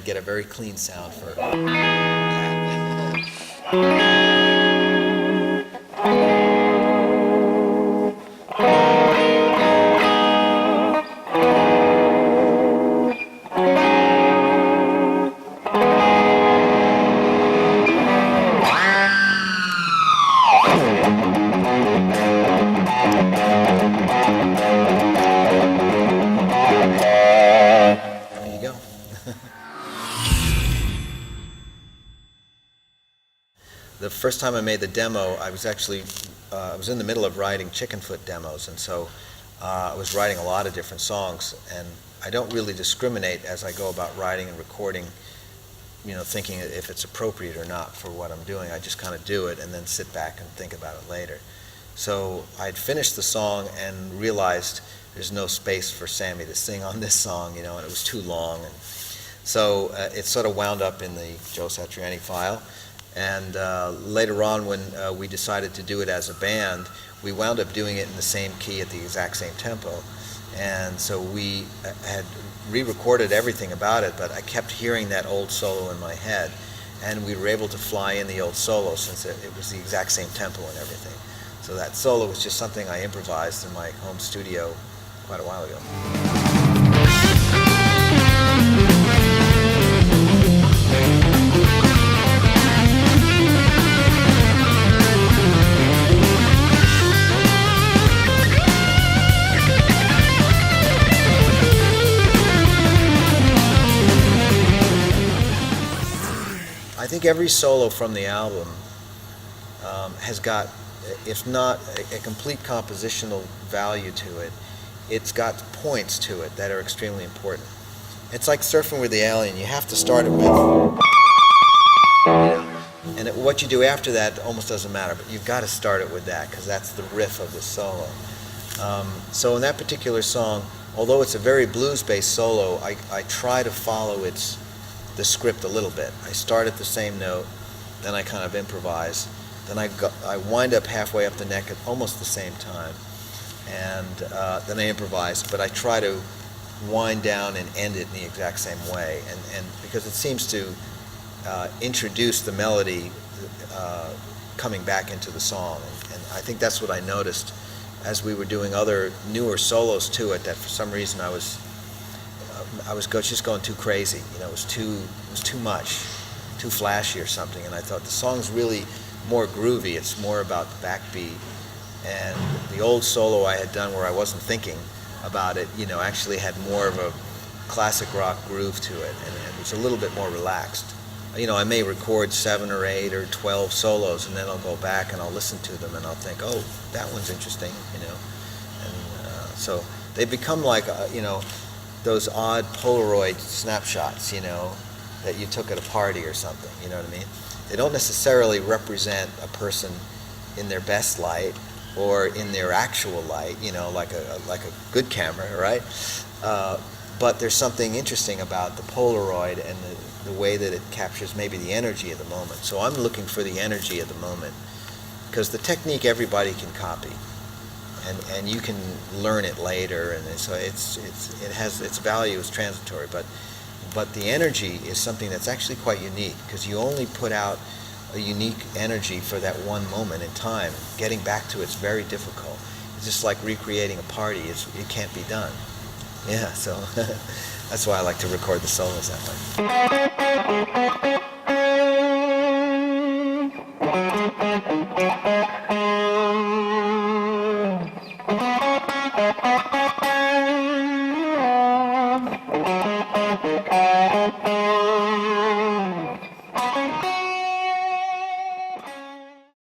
Get a very clean sound for the first time I made the demo, I was actually I was in the middle of writing Chickenfoot demos, and so I was writing a lot of different songs, and I don't really discriminate as I go about writing and recording, you know, thinking if it's appropriate or not for what I'm doing. I just kind of do it and then sit back and think about it later. So I'd finished the song and realized there's no space for Sammy to sing on this song, you know, and it was too long, and so it sort of wound up in the Joe Satriani file. And later on, when we decided to do it as a band, we wound up doing it in the same key at the exact same tempo. And so we had re-recorded everything about it, but I kept hearing that old solo in my head. And we were able to fly in the old solo since it was the exact same tempo and everything. So that solo was just something I improvised in my home studio quite a while ago. I think every solo from the album has got, if not a complete compositional value to it, it's got points to it that are extremely important. It's like Surfing with the Alien. You have to start it with, and what you do after that almost doesn't matter, but you've got to start it with that because that's the riff of the solo. So in that particular song, although it's a very blues-based solo, I try to follow the script a little bit. I start at the same note, then I kind of improvise, then I wind up halfway up the neck at almost the same time, and then I improvise, but I try to wind down and end it in the exact same way, and because it seems to introduce the melody coming back into the song, and I think that's what I noticed as we were doing other newer solos to it, that for some reason I was just going too crazy. You know, it was too much, too flashy or something. And I thought the song's really more groovy. It's more about the backbeat. And the old solo I had done where I wasn't thinking about it, you know, actually had more of a classic rock groove to it, and it was a little bit more relaxed. You know, I may record 7 or 8 or 12 solos, and then I'll go back and I'll listen to them and I'll think, oh, that one's interesting, you know. And so they become like, you know, those odd Polaroid snapshots, you know, that you took at a party or something, you know what I mean? They don't necessarily represent a person in their best light or in their actual light, you know, like a good camera, right? But there's something interesting about the Polaroid and the way that it captures maybe the energy of the moment. So I'm looking for the energy of the moment, because the technique everybody can copy, and you can learn it later, and so it has its value is transitory, but the energy is something that's actually quite unique, because you only put out a unique energy for that one moment in time. Getting back to it's very difficult. It's just like recreating a party. It can't be done. Yeah, so that's why I like to record the solos that way.